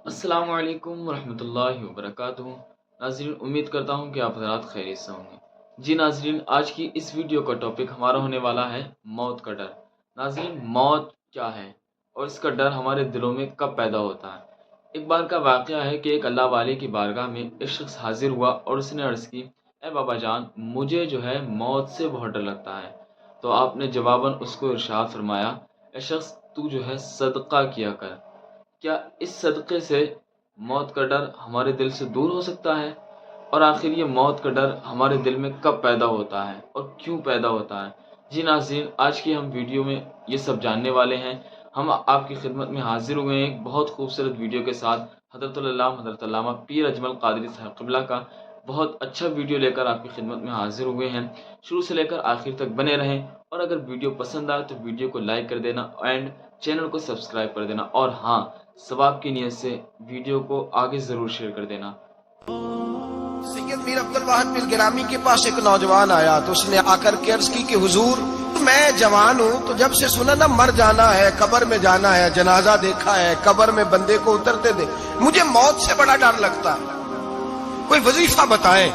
السلام علیکم ورحمۃ اللہ وبرکاتہ۔ ناظرین، امید کرتا ہوں کہ آپ حضرات خیریت سے ہوں گے۔ جی ناظرین، آج کی اس ویڈیو کا ٹاپک ہمارا ہونے والا ہے موت کا ڈر۔ ناظرین، موت کیا ہے اور اس کا ڈر ہمارے دلوں میں کب پیدا ہوتا ہے؟ ایک بار کا واقعہ ہے کہ ایک اللہ والے کی بارگاہ میں ایک شخص حاضر ہوا اور اس نے عرض کی، اے بابا جان، مجھے جو ہے موت سے بہت ڈر لگتا ہے۔ تو آپ نے جواباً اس کو ارشاد فرمایا، اے شخص، تو جو ہے صدقہ کیا کر۔ کیا اس صدقے سے موت کا ڈر ہمارے دل سے دور ہو سکتا ہے؟ اور آخر یہ موت کا ڈر ہمارے دل میں کب پیدا ہوتا ہے اور کیوں پیدا ہوتا ہے؟ جی ناظرین، آج کی ہم ویڈیو میں یہ سب جاننے والے ہیں۔ ہم آپ کی خدمت میں حاضر ہوئے ہیں ایک بہت خوبصورت ویڈیو کے ساتھ۔ حضرت علامہ پیر اجمل قادری صاحب قبلہ کا بہت اچھا ویڈیو لے کر آپ کی خدمت میں حاضر ہوئے ہیں۔ شروع سے لے کر آخر تک بنے رہیں، اور اگر ویڈیو پسند آئے تو ویڈیو کو لائک کر دینا اینڈ چینل کو سبسکرائب کر دینا، اور ہاں، ثواب کی نیت سے ویڈیو کو آگے ضرور شیئر کر دینا۔ سید میر عبد الواحد بالگرامی کے پاس ایک نوجوان آیا تو اس نے آ کر کے عرض کی کہ حضور، میں جوان ہوں تو جب سے سنا نا مر جانا ہے، قبر میں جانا ہے، جنازہ دیکھا ہے، قبر میں بندے کو اترتے دے، مجھے موت سے بڑا ڈر لگتا ہے۔ کوئی وظیفہ بتائیں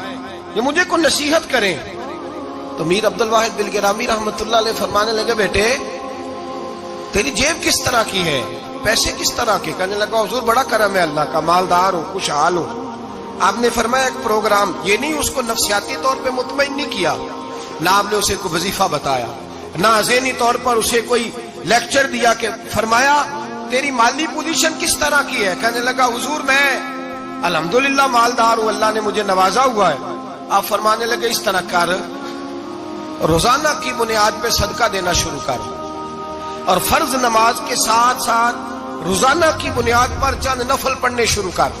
یا مجھے کوئی نصیحت کریں۔ تو میر عبد الواحد بالگرامی رحمت اللہ علیہ فرمانے لگے، بیٹے تیری جیب کس طرح کی ہے، پیسے کس طرح کے؟ کہنے لگا، حضور بڑا کرم ہے اللہ کا، مالدار ہوں، خوشحال ہوں۔ آپ نے فرمایا ایک پروگرام، یہ نہیں اس کو نفسیاتی طور پہ مطمئن نہیں کیا، نہ آپ نے اسے کوئی وظیفہ بتایا، نہ ذہنی طور پر اسے کوئی لیکچر دیا، کہ فرمایا تیری مالی پوزیشن کس طرح کی ہے؟ کہنے لگا، حضور میں الحمدللہ مالدار ہوں، اللہ نے مجھے نوازا ہوا ہے۔ آپ فرمانے لگے، اس طرح کر، روزانہ کی بنیاد پہ صدقہ دینا شروع کر، اور فرض نماز کے ساتھ ساتھ روزانہ کی بنیاد پر چند نفل پڑھنے شروع کر۔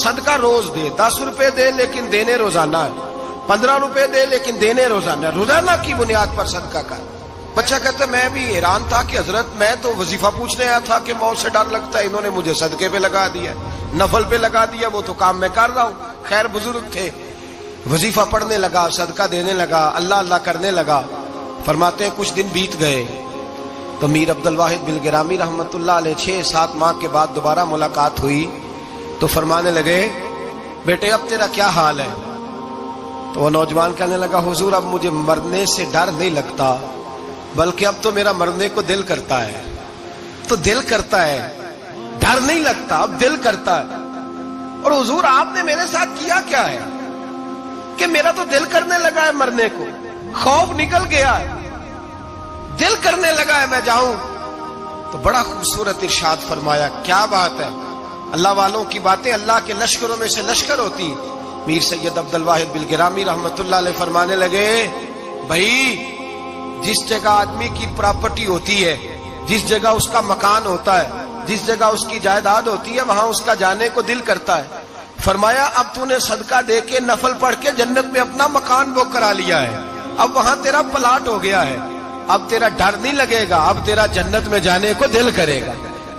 صدقہ روز دے، 10 روپے دے لیکن دینے روزانہ ہے، 15 روپے دے لیکن دینے روزانہ ہے، روزانہ کی بنیاد پر صدقہ کر۔ بچہ کہتا ہے، میں بھی حیران تھا کہ حضرت میں تو وظیفہ پوچھنے آیا تھا کہ موت سے ڈر لگتا ہے، انہوں نے مجھے صدقے پہ لگا دیا، نفل پہ لگا دیا، وہ تو کام میں کر رہا ہوں۔ خیر بزرگ تھے، وظیفہ پڑھنے لگا، صدقہ دینے لگا، اللہ اللہ کرنے لگا۔ فرماتے ہیں کچھ دن بیت گئے تو میر عبد الواحد بالگرامی رحمت اللہ علیہ 6-7 ماہ کے بعد دوبارہ ملاقات ہوئی تو فرمانے لگے، بیٹے اب تیرا کیا حال ہے؟ تو وہ نوجوان کہنے لگا، حضور اب مجھے مرنے سے ڈر نہیں لگتا، بلکہ اب تو میرا مرنے کو دل کرتا ہے۔ تو دل کرتا ہے، ڈر نہیں لگتا، اب دل کرتا ہے۔ اور حضور آپ نے میرے ساتھ کیا کیا ہے کہ میرا تو دل کرنے لگا ہے مرنے کو، خوف نکل گیا ہے، دل کرنے لگا ہے میں جاؤں۔ تو بڑا خوبصورت ارشاد فرمایا، کیا بات ہے، اللہ والوں کی باتیں اللہ کے لشکروں میں سے لشکر ہوتی۔ میر سید عبد الواحد بالگرامی رحمت اللہ علیہ فرمانے لگے، بھائی جس جگہ آدمی کی پراپرٹی ہوتی ہے، جس جگہ اس کا مکان ہوتا ہے، جس جگہ اس کی جائیداد ہوتی ہے، وہاں اس کا جانے کو دل کرتا ہے۔ فرمایا اب تو نے صدقہ دے کے نفل پڑھ کے جنت میں اپنا مکان بک کرا لیا ہے، اب وہاں تیرا پلاٹ ہو گیا ہے، اب تیرا ڈر نہیں لگے گا، اب تیرا جنت میں جانے کو دل کرے گا،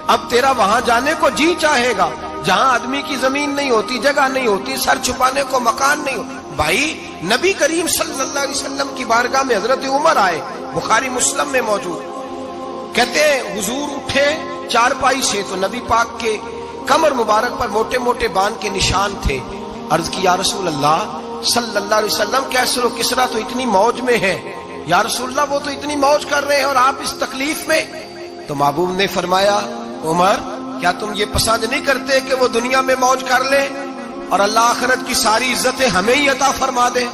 اب تیرا وہاں جانے کو جی چاہے گا، جہاں آدمی کی زمین نہیں ہوتی، جگہ نہیں ہوتی، سر چھپانے کو مکان نہیں ہوتا۔ بھائی نبی کریم صلی اللہ علیہ وسلم کی بارگاہ میں حضرت عمر آئے، بخاری مسلم میں موجود، کہتے ہیں حضور اٹھے چارپائی سے تو نبی پاک کے کمر مبارک پر موٹے موٹے بان کے نشان تھے۔ عرض کی، یا رسول اللہ صلی اللہ علیہ وسلم، کیسر و کسرا تو اتنی موج میں ہے، یا رسول اللہ وہ تو اتنی موج کر رہے ہیں اور آپ اس تکلیف میں۔ تو محبوب نے فرمایا، عمر کیا تم یہ پسند نہیں کرتے کہ وہ دنیا میں موج کر لے اور اللہ آخرت کی ساری عزتیں ہمیں ہی عطا فرما دے؟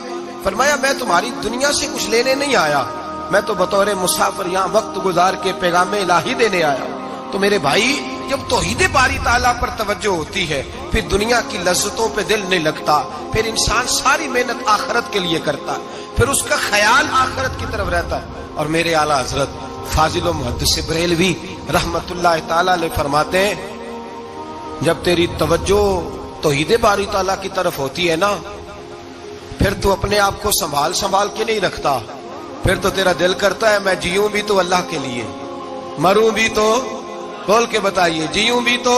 فرمایا میں تمہاری دنیا سے کچھ لینے نہیں آیا، میں تو بطور مسافر یہاں وقت گزار کے پیغام الہی دینے آیا۔ تو میرے بھائی، جب توحید باری تعالیٰ پر توجہ ہوتی ہے، پھر دنیا کی لذتوں پہ دل نہیں لگتا، پھر انسان ساری محنت آخرت کے لیے کرتا ہے، پھر اس کا خیال آخرت کی طرف رہتا ہے۔ اور میرے اعلیٰ حضرت فاضل و محدث بریلوی رحمت اللہ تعالیٰ علیہ فرماتے ہیں، جب تیری توجہ توحید باری تعالیٰ کی طرف ہوتی ہے نا، پھر تو اپنے آپ کو سنبھال کے نہیں رکھتا، پھر تو تیرا دل کرتا ہے میں جیوں بھی تو اللہ کے لیے، مروں بھی تو، بول کے بتائیے، جیوں بھی تو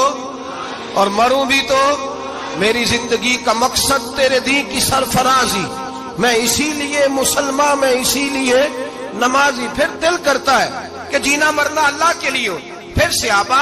اور مروں بھی تو، میری زندگی کا مقصد تیرے دین کی سرفرازی، میں اسی لیے مسلمان، میں اسی لیے نمازی۔ پھر دل کرتا ہے کہ جینا مرنا اللہ کے لیے ہو۔ پھر صحابہ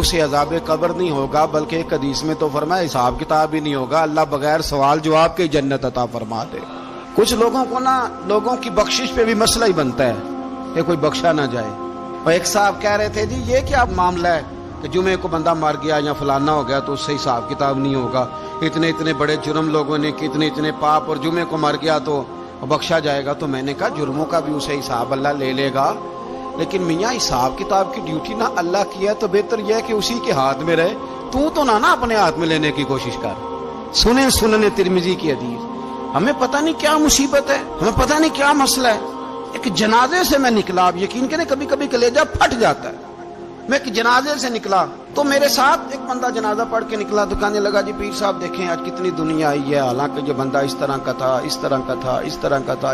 اسے عذاب قبر نہیں ہوگا، بلکہ ایک حدیث میں تو فرمایا حساب کتاب ہی نہیں ہوگا، اللہ بغیر سوال جواب کے جنت عطا فرما دے۔ کچھ لوگوں کو لوگوں کی بخشش پہ بھی مسئلہ ہی بنتا ہے کہ کوئی بخشا نہ جائے۔ اور ایک صاحب کہہ رہے تھے جی یہ کیا معاملہ ہے کہ جمعے کو بندہ مر گیا یا فلانا ہو گیا تو اس سے حساب کتاب نہیں ہوگا، اتنے بڑے جرم لوگوں نے کہ اتنے پاپ، اور جمعے کو مر گیا تو بخشا جائے گا۔ تو میں نے کہا جرموں کا بھی اسے حساب اللہ لے لے گا، لیکن میاں حساب کتاب کی ڈیوٹی نہ اللہ کی ہے تو بہتر یہ ہے کہ اسی کے ہاتھ میں رہے، تو نہ اپنے ہاتھ میں لینے کی کوشش کر۔ سنیں سنن ترمذی کی حدیث، ہمیں پتہ نہیں کیا مصیبت ہے، ہمیں پتہ نہیں کیا مسئلہ ہے۔ ایک جنازے سے میں نکلا، آپ یقین کریں کبھی کبھی کلیجہ پھٹ جاتا ہے۔ میں ایک جنازے سے نکلا تو میرے ساتھ ایک بندہ جنازہ پڑھ کے نکلا تو کہنے لگا جی پیر صاحب دیکھیں آج کتنی دنیا آئی ہے، حالانکہ یہ بندہ اس طرح کا تھا، اس طرح کا تھا، اس طرح کا تھا۔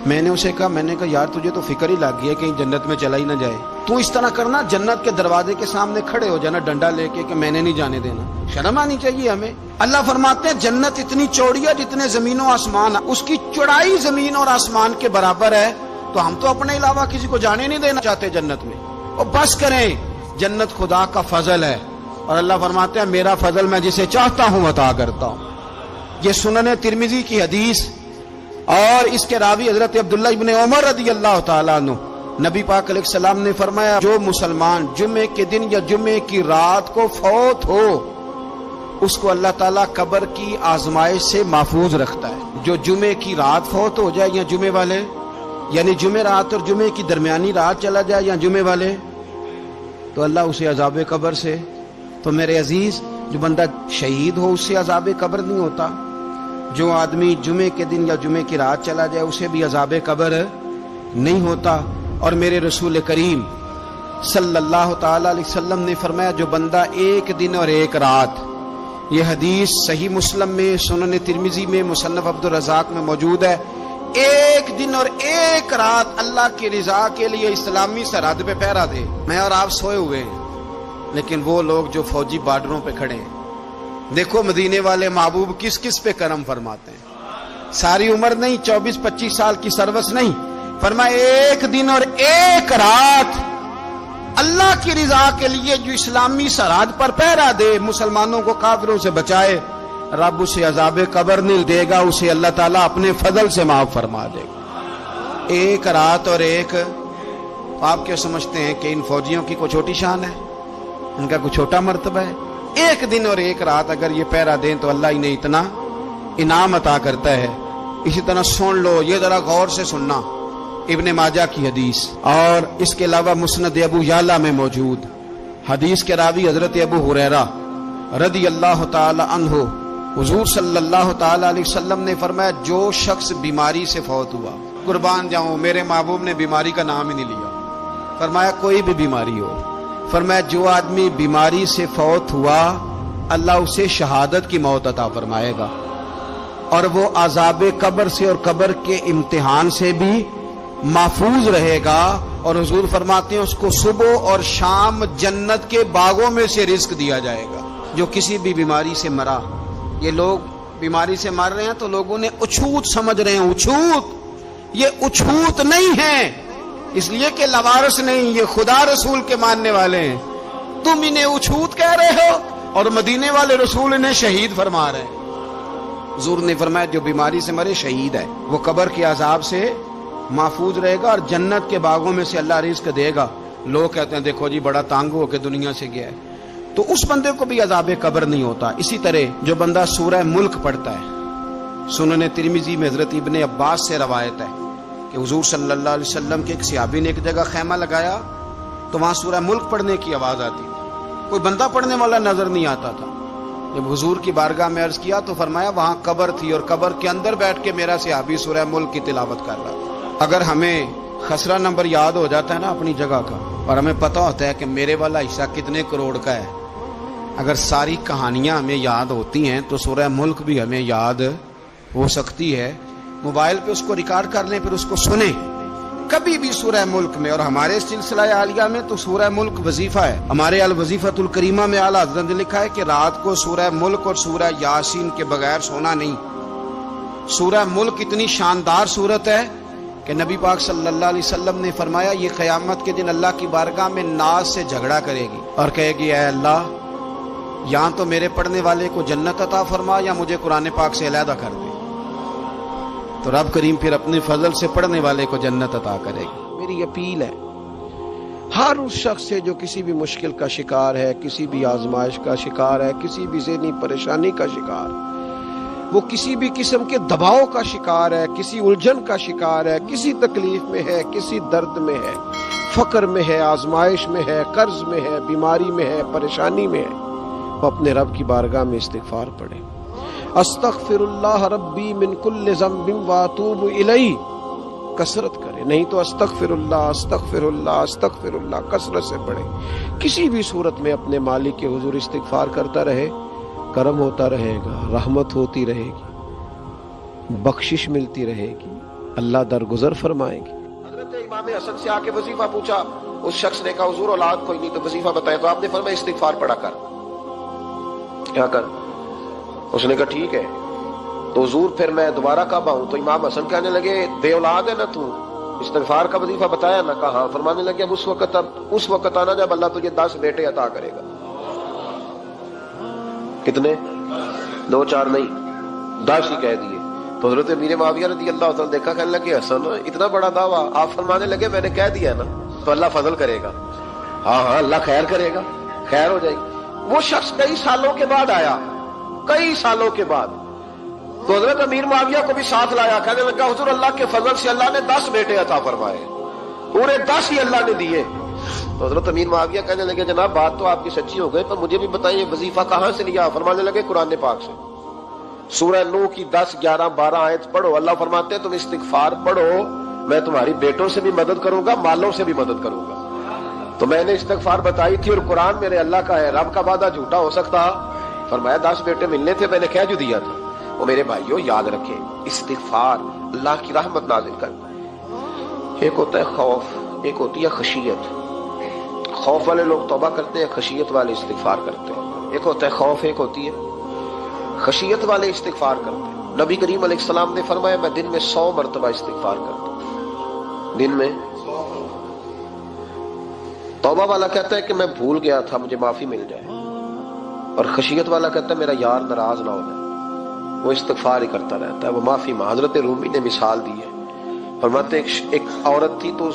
میں نے اسے کہا یار تجھے تو فکر ہی لگ گئی ہے کہیں جنت میں چلا ہی نہ جائے، تو اس طرح کرنا جنت کے دروازے کے سامنے کھڑے ہو جانا ڈنڈا لے کے کہ میں نے نہیں جانے دینا۔ شرم آنی چاہیے ہمیں۔ اللہ فرماتے ہیں جنت اتنی چوڑی ہے جتنے زمین و آسمان، اس کی چوڑائی زمین اور آسمان کے برابر ہے، تو ہم تو اپنے علاوہ کسی کو جانے نہیں دینا چاہتے جنت میں۔ اور بس کریں، جنت خدا کا فضل ہے، اور اللہ فرماتے ہیں میرا فضل میں جسے چاہتا ہوں عطا کرتا ہوں۔ یہ سنن ترمذی کی حدیث، اور اس کے راوی حضرت عبداللہ ابن عمر رضی اللہ تعالیٰ عنہ، نبی پاک علیہ السلام نے فرمایا جو مسلمان جمعے کے دن یا جمعے کی رات کو فوت ہو اس کو اللہ تعالیٰ قبر کی آزمائش سے محفوظ رکھتا ہے۔ جو جمعے کی رات فوت ہو جائے یا جمعے والے، یعنی جمعے رات اور جمعے کی درمیانی رات چلا جائے یا جمعے والے، تو اللہ اسے عذاب قبر سے، تو میرے عزیز جو بندہ شہید ہو اس سے عذاب قبر نہیں ہوتا، جو آدمی جمعے کے دن یا جمعے کی رات چلا جائے اسے بھی عذاب قبر نہیں ہوتا۔ اور میرے رسول کریم صلی اللہ تعالی علیہ وسلم نے فرمایا جو بندہ ایک دن اور ایک رات، یہ حدیث صحیح مسلم میں، سنن ترمذی میں، مصنف عبدالرزاق میں موجود ہے، ایک دن اور ایک رات اللہ کی رضا کے لیے اسلامی سرحد پہ پہرا دے۔ میں اور آپ سوئے ہوئے ہیں، لیکن وہ لوگ جو فوجی بارڈروں پہ کھڑے ہیں، دیکھو مدینے والے محبوب کس کس پہ کرم فرماتے ہیں۔ ساری عمر نہیں، 24-25 سال کی سروس نہیں، فرمایا ایک دن اور ایک رات اللہ کی رضا کے لیے جو اسلامی سرحد پر پہرا دے، مسلمانوں کو کافروں سے بچائے، رب اسے عذاب قبر نہیں دے گا، اسے اللہ تعالیٰ اپنے فضل سے معاف فرما دے گا۔ ایک رات اور ایک، آپ کیا سمجھتے ہیں کہ ان فوجیوں کی کوئی چھوٹی شان ہے، ان کا کوئی چھوٹا مرتبہ ہے؟ ایک دن اور ایک رات اگر یہ پہرا دیں تو اللہ انہیں اتنا انعام عطا کرتا ہے۔ اسی طرح سن لو، یہ ذرا غور سے سننا، ابن ماجہ کی حدیث، اور اس کے علاوہ مسند ابو یعلا میں موجود حدیث کے راوی حضرت ابو ہریرہ رضی اللہ تعالی عنہ، حضور صلی اللہ تعالی علیہ وسلم نے فرمایا جو شخص بیماری سے فوت ہوا، قربان جاؤں میرے محبوب نے بیماری کا نام ہی نہیں لیا، فرمایا کوئی بھی بیماری ہو، فرمایا جو آدمی بیماری سے فوت ہوا اللہ اسے شہادت کی موت عطا فرمائے گا، اور وہ عذاب قبر سے اور قبر کے امتحان سے بھی محفوظ رہے گا، اور حضور فرماتے ہیں اس کو صبح اور شام جنت کے باغوں میں سے رزق دیا جائے گا۔ جو کسی بھی بیماری سے مرا، یہ لوگ بیماری سے مر رہے ہیں تو لوگوں نے اچھوت سمجھ رہے ہیں، اچھوت، یہ اچھوت نہیں ہے، اس لیے کہ لوارث نہیں، یہ خدا رسول کے ماننے والے ہیں، تم انہیں اچھوت کہہ رہے ہو، اور مدینے والے رسول انہیں شہید فرما رہے ہیں۔ حضور نے فرمایا جو بیماری سے مرے شہید ہے، وہ قبر کے عذاب سے محفوظ رہے گا اور جنت کے باغوں میں سے اللہ رزق دے گا۔ لوگ کہتے ہیں دیکھو جی بڑا تانگ ہو کے دنیا سے گیا ہے، تو اس بندے کو بھی عذاب قبر نہیں ہوتا۔ اسی طرح جو بندہ سورہ ملک پڑھتا ہے، سنن ترمذی میں حضرت ابن عباس سے روایت ہے کہ حضور صلی اللہ علیہ وسلم کے ایک صحابی نے ایک جگہ خیمہ لگایا تو وہاں سورہ ملک پڑھنے کی آواز آتی تھی، کوئی بندہ پڑھنے والا نظر نہیں آتا تھا۔ جب حضور کی بارگاہ میں عرض کیا تو فرمایا وہاں قبر تھی اور قبر کے اندر بیٹھ کے میرا صحابی سورہ ملک کی تلاوت کر رہا تھا۔ اگر ہمیں خسرہ نمبر یاد ہو جاتا ہے نا اپنی جگہ کا، اور ہمیں پتہ ہوتا ہے کہ میرے والا حصہ کتنے کروڑ کا ہے، اگر ساری کہانیاں ہمیں یاد ہوتی ہیں تو سورہ ملک بھی ہمیں یاد ہو سکتی ہے۔ موبائل پہ اس کو ریکارڈ کر لیں، پھر اس کو سنیں کبھی بھی سورہ ملک میں۔ اور ہمارے سلسلہ عالیہ میں تو سورہ ملک وظیفہ ہے، ہمارے الوظیفۃ الکریمہ میں اعلیٰ حضرت نے لکھا ہے کہ رات کو سورہ ملک اور سورہ یاسین کے بغیر سونا نہیں۔ سورہ ملک اتنی شاندار سورت ہے کہ نبی پاک صلی اللہ علیہ وسلم نے فرمایا یہ قیامت کے دن اللہ کی بارگاہ میں ناز سے جھگڑا کرے گی اور کہے گی اے اللہ یہاں تو میرے پڑھنے والے کو جنت عطا فرما یا مجھے قرآن پاک سے علیحدہ کر دے. تو رب کریم پھر اپنے فضل سے پڑھنے والے کو جنت عطا کرے گی. میری اپیل ہے ہر اس شخص سے جو کسی بھی مشکل کا شکار ہے، کسی بھی آزمائش کا شکار ہے، کسی بھی ذہنی پریشانی کا شکار، وہ کسی بھی قسم کے دباؤ کا شکار ہے، کسی الجھن کا شکار ہے، کسی تکلیف میں ہے، کسی درد میں ہے، فقر میں ہے، آزمائش میں ہے، قرض میں ہے، بیماری میں ہے، پریشانی میں ہے، وہ اپنے رب کی بارگاہ میں استغفار پڑھے. استغفر اللہ ربی من کل ذنب واتوب الیہ کثرت کرے، نہیں تو استغفر اللہ استغفر اللہ استغفر اللہ کثرت سے پڑھے. کسی بھی صورت میں اپنے مالک کے حضور استغفار کرتا رہے، کرم ہوتا رہے گا، رحمت ہوتی رہے گی، بخشش ملتی رہے گی، اللہ درگزر فرمائے گی. حضرت امام حسن سے آ کے وظیفہ پوچھا، اس شخص نے کہا حضور اولاد کوئی نہیں تو وظیفہ بتائے، تو آپ نے فرمایا استغفار پڑھا کر. کیا کر؟ اس نے کہا ٹھیک ہے. تو حضور پھر میں دوبارہ کب آؤں؟ تو امام حسن کہنے لگے بے اولاد ہے نا تو، استغفار کا وظیفہ بتایا نا؟ کہا ہاں. فرمانے لگے اب اس وقت آنا جب اللہ تجھے 10 بیٹے عطا کرے گا. کتنے؟ 2 4 نہیں، 10 ہی کہہ دیے. تو حضرت امیر معاویہ رضی اللہ تعالیٰ دیکھا، کہنے لگے حسن اتنا بڑا دعویٰ؟ آپ فرمانے لگے میں نے کہہ دیا نا تو اللہ فضل کرے گا. ہاں ہاں اللہ خیر کرے گا، خیر ہو جائے گی. وہ شخص کئی سالوں کے بعد آیا، کئی سالوں کے بعد. تو حضرت امیر معاویہ کو بھی ساتھ لایا، کہنے لگا حضور اللہ کے فضل سے اللہ نے 10 بیٹے عطا فرمائے، پورے 10 ہی اللہ نے دیے. تو حضرت امیر معاویہ کہنے لگے جناب بات تو آپ کی سچی ہو گئی، پر مجھے بھی بتائیے وظیفہ کہاں سے لیا؟ فرمانے لگے قرآن پاک سے. سورہ نوح کی 10 11 12 آیت پڑھو. اللہ فرماتے ہیں تم استغفار پڑھو، میں تمہاری بیٹوں سے بھی مدد کروں گا، مالوں سے بھی مدد کروں گا. تو میں نے استغفار بتائی تھی اور قرآن میرے اللہ کا ہے، رب کا وعدہ جھوٹا ہو سکتا؟ فرمایا 10 بیٹے ملنے تھے، میں نے کہہ جو دیا تھا. وہ میرے بھائیوں یاد رکھیں استغفار اللہ کی رحمت نازل کرتا ہے. ایک ہوتا ہے خوف، ایک ہوتی ہے خشیت. خوف والے لوگ توبہ کرتے ہیں، خشیت والے استغفار کرتے ہیں. ایک ہوتا ہے خوف، ایک ہوتی ہے خشیت والے استغفار کرتے ہیں. نبی کریم علیہ السلام نے فرمایا میں دن میں 100 مرتبہ استغفار کرتا ہوں. دن میں توبہ والا کہتا ہے کہ میں بھول گیا تھا مجھے معافی مل جائے، اور خشیت والا کہتا ہے میرا یار ناراض نہ ہو جائے، وہ استغفار ہی کرتا رہتا ہے، وہ معافی مانگ. حضرت رومی نے مثال دی ہے، فرماتے ایک عورت تھی تو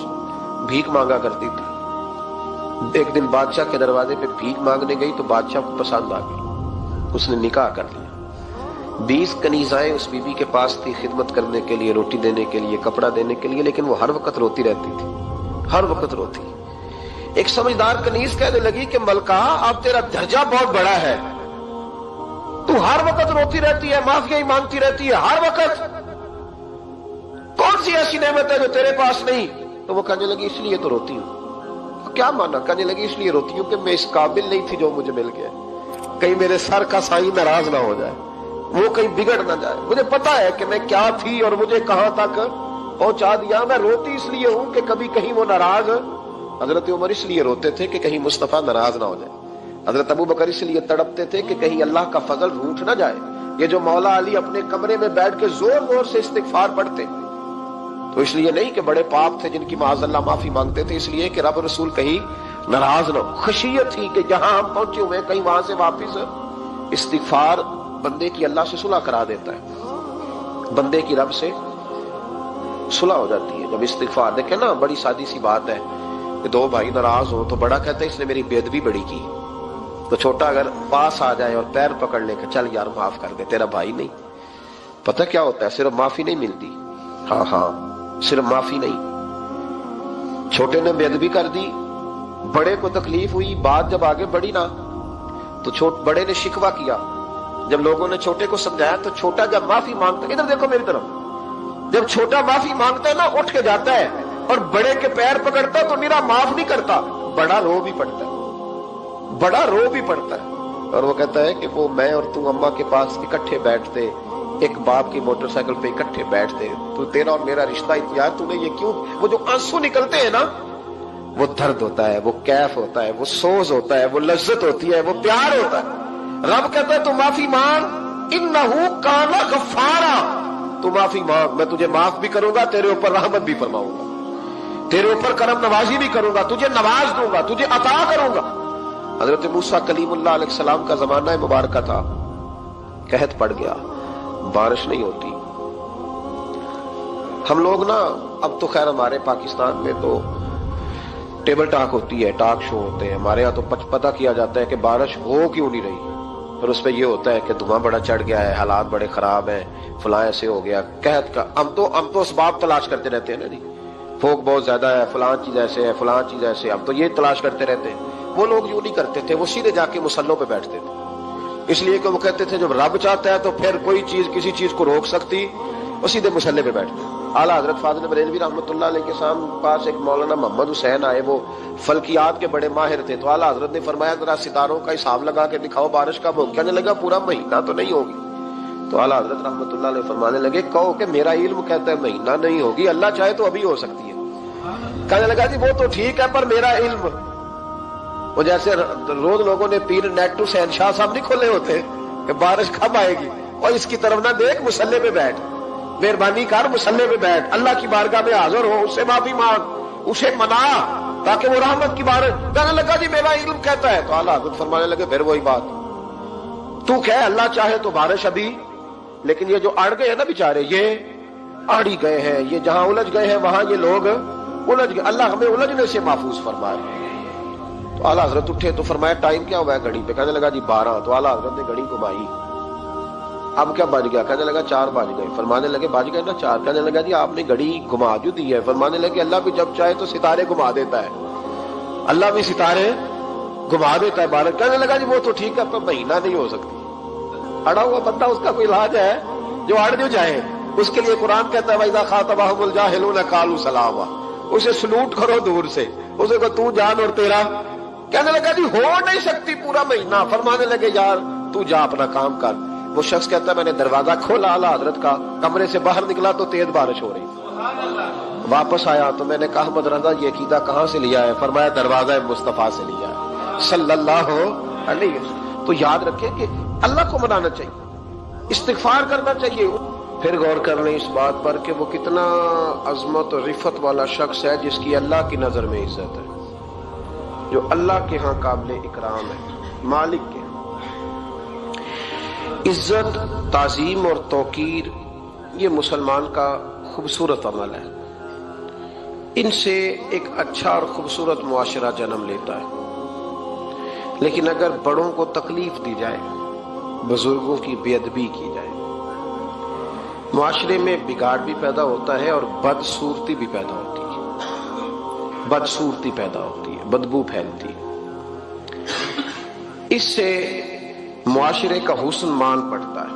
بھیک مانگا کرتی تھی. ایک دن بادشاہ کے دروازے پہ بھیک مانگنے گئی تو بادشاہ کو پسند آ گئی، اس نے نکاح کر لیا. 20 کنیزائیں اس بی بی کے پاس تھی خدمت کرنے کے لیے، روٹی دینے کے لیے، کپڑا دینے کے لیے، لیکن وہ ہر وقت روتی رہتی تھی، ہر وقت روتی. ایک سمجھدار کنیز کہنے لگی کہ ملکہ اب تیرا درجہ بہت بڑا ہے، تو ہر وقت روتی رہتی ہے، معافیاں ہی مانگتی رہتی ہے ہر وقت، کون سی ایسی نعمت ہے جو تیرے پاس نہیں؟ تو وہ کہنے لگی اس لیے تو روتی ہوں. کیا مانا؟ کہنے لگی اس لیے روتی ہوں کہ میں اس قابل نہیں تھی جو مجھے مل گیا، کہیں میرے سر کا سائیں ناراض نہ ہو جائے، وہ کہیں بگڑ نہ جائے. مجھے پتا ہے کہ میں کیا تھی اور مجھے کہاں تک پہنچا دیا. میں روتی اس لیے ہوں کہ کبھی کہیں وہ ناراض. حضرت عمر اس لیے روتے تھے کہ کہیں مصطفیٰ ناراض نہ ہو جائے. حضرت ابو بکر اس لیے تڑپتے تھے کہ کہیں اللہ کا فضل روٹھ نہ جائے. یہ جو مولا علی اپنے کمرے میں بیٹھ کے زور زور سے استغفار پڑھتے تو اس لیے نہیں کہ بڑے پاپ تھے جن کی معاذ اللہ معافی مانگتے تھے، اس لیے کہ رب رسول کہیں ناراض نہ ہو. خشیت تھی کہ جہاں ہم پہنچے ہوئے کہیں وہاں سے واپس. استغفار بندے کی اللہ سے صلح کرا دیتا ہے، بندے کی رب سے صلح ہو جاتی ہے جب استغفار. دیکھیں نا بڑی سادی سی بات ہے کہ 2 بھائی ناراض ہو تو بڑا کہتا ہے اس نے میری بے ادبی بڑی کی، تو چھوٹا اگر پاس آ جائے اور پیر پکڑ لے کہ چل یار معاف کر دے تیرا بھائی نہیں. پتہ کیا ہوتا ہے؟ صرف معافی نہیں ملتی. ہاں صرف معافی نہیں. چھوٹے نے بے ادبی کر دی، بڑے کو تکلیف ہوئی، بات جب آگے بڑھی نا تو بڑے نے شکوہ کیا. جب لوگوں نے چھوٹے کو سمجھایا تو چھوٹا جب معافی مانگتا ہے، ادھر دیکھو میری طرف، جب چھوٹا معافی مانگتا ہے نا اٹھ کے جاتا ہے اور بڑے کے پیر پکڑتا ہے تو میرا معاف نہیں کرتا، بڑا رو بھی پڑتا ہے، بڑا رو بھی پڑتا ہے. اور وہ کہتا ہے کہ وہ میں اور تو اماں کے پاس اکٹھے بیٹھتے، ایک باپ کی موٹر سائیکل پہ اکٹھے بیٹھتے، تو تیرا اور میرا رشتہ یار تو نے یہ کیوں؟ وہ جو آنسو نکلتے ہیں نا وہ درد ہوتا ہے، وہ کیف ہوتا ہے، وہ سوز ہوتا ہے، وہ لذت ہوتی ہے، وہ پیار ہوتا ہے. رب کہتا ہے تو معافی مانگ، انہو کان غفارا، تو معافی مانگ، میں تجھے معاف بھی کروں گا، تیرے اوپر رحمت بھی فرماؤں گا، تیرے اوپر کرم نوازی بھی کروں گا، تجھے نواز دوں گا، تجھے عطا کروں گا۔ حضرت موسیٰ کلیم اللہ علیہ السلام کا زمانہ مبارکہ تھا، قحط پڑ گیا، بارش نہیں ہوتی۔ ہم لوگ نا اب تو خیر ہمارے پاکستان میں تو ٹیبل ٹاک ہوتی ہے، ٹاک شو ہوتے ہیں، ہمارے ہاں تو پتہ کیا جاتا ہے کہ بارش ہو کیوں نہیں رہی، پھر اس پہ یہ ہوتا ہے کہ دھواں بڑا چڑھ گیا ہے، حالات بڑے خراب ہیں، فلاں ایسے ہو گیا قحط کا۔ ہم تو اسباب تلاش کرتے رہتے ہیں نا جی، فوق بہت زیادہ ہے، فلاں چیز ایسے ہے، فلاں چیز ایسے، ہم تو یہ تلاش کرتے رہتے ہیں۔ وہ لوگ یوں نہیں کرتے تھے، وہ سیدھے جا کے مسلوں پہ بیٹھتے تھے، اس لیے کہ وہ کہتے تھے جب رب چاہتا ہے تو پھر کوئی چیز کسی چیز کو روک سکتی، وہ سیدھے مسلے پہ بیٹھتے۔ اعلیٰ حضرت فاضل بریلوی رحمۃ اللہ علیہ کے پاس ایک مولانا محمد حسین آئے، وہ فلکیات کے بڑے ماہر تھے، تو اعلیٰ حضرت نے فرمایا ذرا ستاروں کا حساب لگا کے دکھاؤ بارش کب ہوگی؟ کہنے لگا پورا مہینہ تو نہیں ہوگی۔ تو اعلیٰ حضرت رحمۃ اللہ علیہ فرمانے لگے کہو کہ میرا علم کہتا ہے مہینہ نہیں ہوگی، اللہ چاہے تو ابھی ہو سکتی ہے۔ کہنے لگا جی وہ تو ٹھیک ہے پر میرا علم، وہ جیسے روز لوگوں نے پیر نیٹ ٹو سین شاہ صاحب نہیں کھولے ہوتے کہ بارش کب آئے گی، اور اس کی طرف نہ دیکھ، مسلے پہ بیٹھ، مہربانی کر مسلے پہ بیٹھ، اللہ کی بارگاہ میں حاضر ہو، اس سے معافی مانگ، اسے منا تاکہ وہ رحمت کی بارش۔ کہنے لگا جی میرا علم کہتا ہے۔ تو اعلیٰ حضرت فرمانے لگے پھر وہی بات، تو کہے اللہ چاہے تو بارش ابھی، لیکن یہ جو اڑ گئے ہیں نا بیچارے، یہ اڑ ہی گئے ہیں، یہ جہاں الجھ گئے ہیں وہاں یہ لوگ الجھ گئے، اللہ ہمیں الجھنے سے محفوظ فرمائے۔ تو اعلیٰ حضرت اٹھے تو فرمایا ٹائم کیا ہوا ہے گھڑی پہ؟ کہنے لگا جی 12۔ تو اعلیٰ حضرت نے گھڑی گھمائی، اب کیا بج گیا؟ کہنے لگا 4 بج گئے۔ فرمانے لگے بج گئے نا 4؟ کہنے لگا جی آپ نے گھڑی گھما جو دی ہے۔ فرمانے لگے اللہ بھی جب چاہے تو ستارے گھما دیتا ہے، اللہ بھی ستارے گھما دیتا ہے بارش۔ کہنے لگا جی وہ تو ٹھیک ہے پر مہینہ نہیں ہو سکتی۔ اڑا ہوا بندہ، اس کا کوئی علاج ہے؟ جو اڑ جو جائے اس کے لیے قرآن کہتا ہے وَإِذَا خَاطَبَهُمُ الْجَاهِلُونَ قَالُوا سَلَامًا، اسے سلوٹ کرو دور سے، اسے کو تو جان اور تیرا۔ کہنے لگا جی ہو نہیں سکتی پورا مہینہ۔ فرمانے لگے یار تو جا اپنا کام کر۔ وہ شخص کہتا ہے میں نے دروازہ کھولا اعلیٰ حضرت کا، کمرے سے باہر نکلا تو تیز بارش ہو رہی، واپس آیا تو میں نے کہا احمد رضا یہ عقیدہ کہاں سے لیا ہے؟ فرمایا دروازہ مصطفیٰ سے لیا ہے صلی اللہ علیہ وسلم۔ تو یاد رکھیں کہ اللہ کو منانا چاہیے، استغفار کرنا چاہیے۔ پھر غور کر لیں اس بات پر کہ وہ کتنا عظمت اور رفت والا شخص ہے جس کی اللہ کی نظر میں عزت ہے، جو اللہ کے ہاں قابل اکرام ہے، مالک کے ہاں۔ عزت، تعظیم اور توقیر یہ مسلمان کا خوبصورت عمل ہے، ان سے ایک اچھا اور خوبصورت معاشرہ جنم لیتا ہے۔ لیکن اگر بڑوں کو تکلیف دی جائے، بزرگوں کی بے ادبی کی جائے، معاشرے میں بگاڑ بھی پیدا ہوتا ہے اور بدصورتی بھی پیدا ہوتی ہے، بدصورتی پیدا ہوتی ہے، بدبو پھیلتی ہے، اس سے معاشرے کا حسن مان پڑتا ہے۔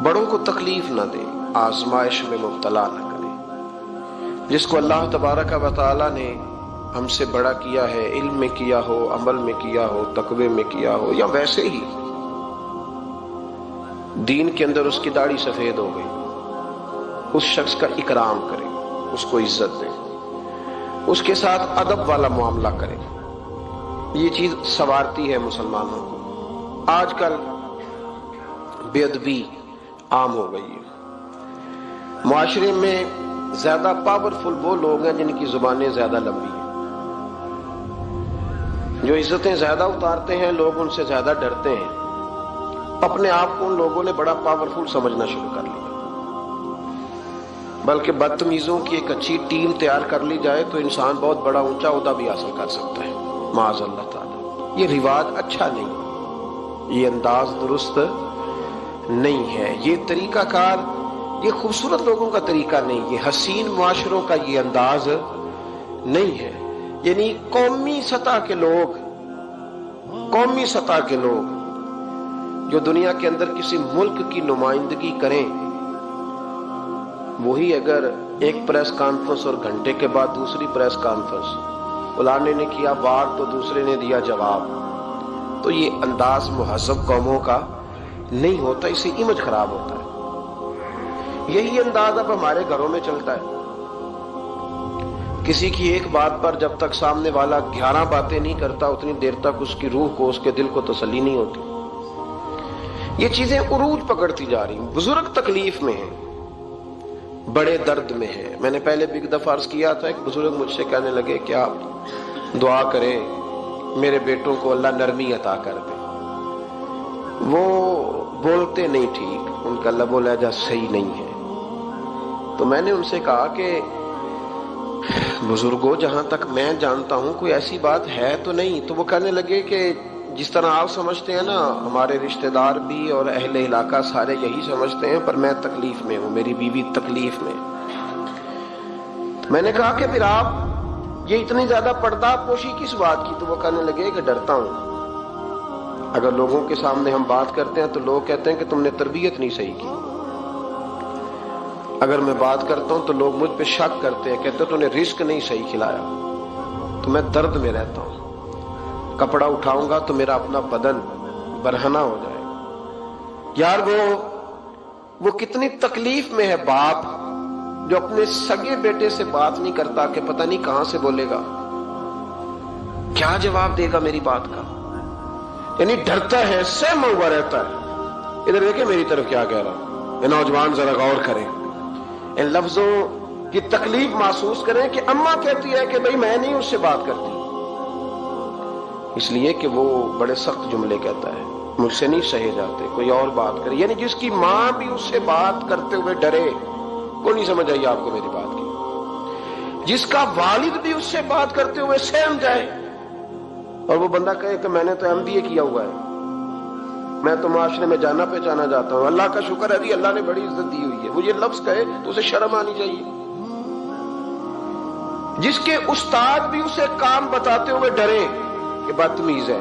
بڑوں کو تکلیف نہ دے، آزمائش میں مبتلا نہ کرے۔ جس کو اللہ تبارک و تعالی نے ہم سے بڑا کیا ہے، علم میں کیا ہو، عمل میں کیا ہو، تقوی میں کیا ہو، یا ویسے ہی دین کے اندر اس کی داڑھی سفید ہو گئی، اس شخص کا اکرام کرے، اس کو عزت دے، اس کے ساتھ ادب والا معاملہ کرے۔ یہ چیز سنوارتی ہے مسلمانوں کو۔ آج کل بے ادبی عام ہو گئی ہے، معاشرے میں زیادہ پاورفل وہ لوگ ہیں جن کی زبانیں زیادہ لمبی ہیں، جو عزتیں زیادہ اتارتے ہیں، لوگ ان سے زیادہ ڈرتے ہیں، اپنے آپ کو ان لوگوں نے بڑا پاورفل سمجھنا شروع کر لیا۔ بلکہ بدتمیزوں کی ایک اچھی ٹیم تیار کر لی جائے تو انسان بہت بڑا اونچا عہدہ بھی حاصل کر سکتا ہے، معاذ اللہ تعالی۔ یہ رواج اچھا نہیں، یہ انداز درست نہیں ہے، یہ طریقہ کار، یہ خوبصورت لوگوں کا طریقہ نہیں، یہ حسین معاشروں کا یہ انداز نہیں ہے۔ یعنی قومی سطح کے لوگ جو دنیا کے اندر کسی ملک کی نمائندگی کریں، وہی اگر ایک پریس کانفرنس اور گھنٹے کے بعد دوسری پریس کانفرنس، فلانے نے کیا وار تو دوسرے نے دیا جواب، تو یہ انداز مہذب قوموں کا نہیں ہوتا، اس سے امیج خراب ہوتا ہے۔ یہی انداز اب ہمارے گھروں میں چلتا ہے، کسی کی ایک بات پر جب تک سامنے والا 11 باتیں نہیں کرتا اتنی دیر تک اس کی روح کو، اس کے دل کو تسلی نہیں ہوتی۔ یہ چیزیں عروج پکڑتی جا رہی ہیں. بزرگ تکلیف میں ہیں, بڑے درد میں ہیں. میں نے پہلے بھی ایک دفعہ عرض کیا تھا, ایک بزرگ مجھ سے کہنے لگے کہ آپ دعا کریں میرے بیٹوں کو اللہ نرمی عطا کر دے, وہ بولتے نہیں ٹھیک, ان کا لب و لہجہ صحیح نہیں ہے. تو میں نے ان سے کہا کہ بزرگوں جہاں تک میں جانتا ہوں کوئی ایسی بات ہے تو نہیں. تو وہ کہنے لگے کہ جس طرح آپ سمجھتے ہیں نا, ہمارے رشتہ دار بھی اور اہل علاقہ سارے یہی سمجھتے ہیں, پر میں تکلیف میں ہوں, میری بیوی تکلیف میں. میں نے کہا کہ پھر آپ یہ اتنی زیادہ پردہ پوشی کس بات کی؟ تو وہ کہنے لگے کہ ڈرتا ہوں, اگر لوگوں کے سامنے ہم بات کرتے ہیں تو لوگ کہتے ہیں کہ تم نے تربیت نہیں صحیح کی. اگر میں بات کرتا ہوں تو لوگ مجھ پہ شک کرتے ہیں, کہتے ہیں تو نے رزق نہیں صحیح کھلایا. تو میں درد میں رہتا ہوں, کپڑا اٹھاؤں گا تو میرا اپنا بدن برہنہ ہو جائے گا. یار وہ کتنی تکلیف میں ہے باپ جو اپنے سگے بیٹے سے بات نہیں کرتا کہ پتہ نہیں کہاں سے بولے گا, کیا جواب دے گا میری بات کا. یعنی ڈرتا ہے, سہما ہوا رہتا ہے. ادھر دیکھیں میری طرف کیا کہہ رہا ہوں. یہ نوجوان ذرا غور کریں, ان لفظوں کی تکلیف محسوس کریں کہ اماں کہتی ہے کہ بھئی میں نہیں اس سے بات کرتی, اس لیے کہ وہ بڑے سخت جملے کہتا ہے, مجھ سے نہیں سہے جاتے, کوئی اور بات کرے. یعنی جس کی ماں بھی اس سے بات کرتے ہوئے ڈرے, کو نہیں سمجھ آئی آپ کو میری بات کی. جس کا والد بھی اس سے بات کرتے ہوئے سہم جائے اور وہ بندہ کہے کہ میں نے تو MBA کیا ہوا ہے, میں تو معاشرے میں جانا پہچانا جاتا ہوں, اللہ کا شکر ہے جی اللہ نے بڑی عزت دی ہوئی ہے, وہ یہ لفظ کہے تو اسے شرم آنی چاہیے. جس کے استاد بھی اسے کام بتاتے ہوئے ڈرے کہ بدتمیز ہے,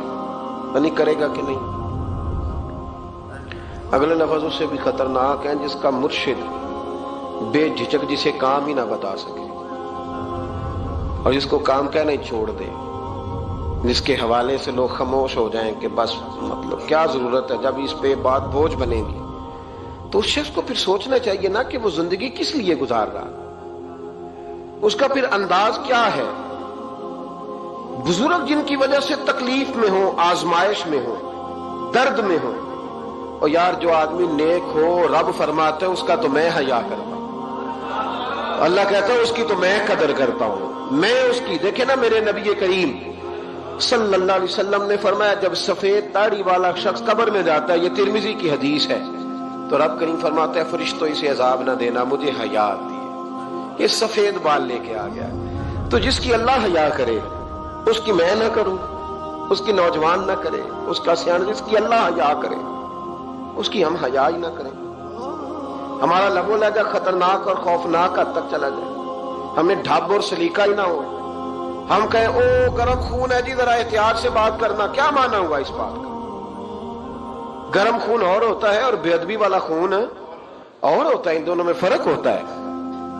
نہیں کرے گا کہ نہیں. اگلے لفظ اس سے بھی خطرناک ہیں جس کا مرشد بے جھجک جسے کام ہی نہ بتا سکے اور جس کو کام کہنا ہی چھوڑ دے, جس کے حوالے سے لوگ خاموش ہو جائیں کہ بس مطلب کیا ضرورت ہے, جب اس پہ بات بوجھ بنے گی. تو اس شخص کو پھر سوچنا چاہیے نا کہ وہ زندگی کس لیے گزار رہا, اس کا پھر انداز کیا ہے. بزرگ جن کی وجہ سے تکلیف میں ہو, آزمائش میں ہو, درد میں ہو, اور یار جو آدمی نیک ہو رب فرماتا ہے اس کا تو میں حیا کرتا ہوں, اللہ کہتا ہے اس کی تو میں قدر کرتا ہوں, میں اس کی. دیکھیں نا میرے نبی کریم صلی اللہ علیہ وسلم نے فرمایا جب سفید داڑھی والا شخص قبر میں جاتا ہے, یہ ترمذی کی حدیث ہے, تو رب کریم فرماتا ہے فرشتوں اسے عذاب نہ دینا, مجھے حیا آتی ہے, یہ سفید بال لے کے آ گیا. تو جس کی اللہ حیا کرے اس کی میں نہ کروں, اس کی نوجوان نہ کرے, اس کا سیان, جس کی اللہ حیا کرے اس کی ہم حیا ہی نہ کریں. ہمارا لب و لہجہ خطرناک اور خوفناک حد تک چلا جائے, ہمیں ڈھب اور سلیقہ ہی نہ ہو. ہم کہیں او گرم خون ہے جی ذرا احتیاط سے بات کرنا, کیا مانا ہوا اس بات کا؟ گرم خون اور ہوتا ہے اور بے ادبی والا خون اور ہوتا ہے, ان دونوں میں فرق ہوتا ہے,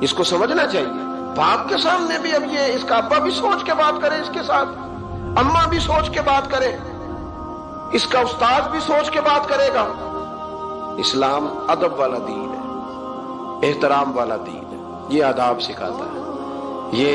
اس کو سمجھنا چاہیے. باپ کے سامنے بھی اب یہ اس کا ابا بھی سوچ کے بات کرے, اس کے ساتھ اماں بھی سوچ کے بات کرے, اس کا استاد بھی سوچ کے بات کرے گا. اسلام ادب والا دین ہے, احترام والا دین ہے, یہ آداب سکھاتا ہے. یہ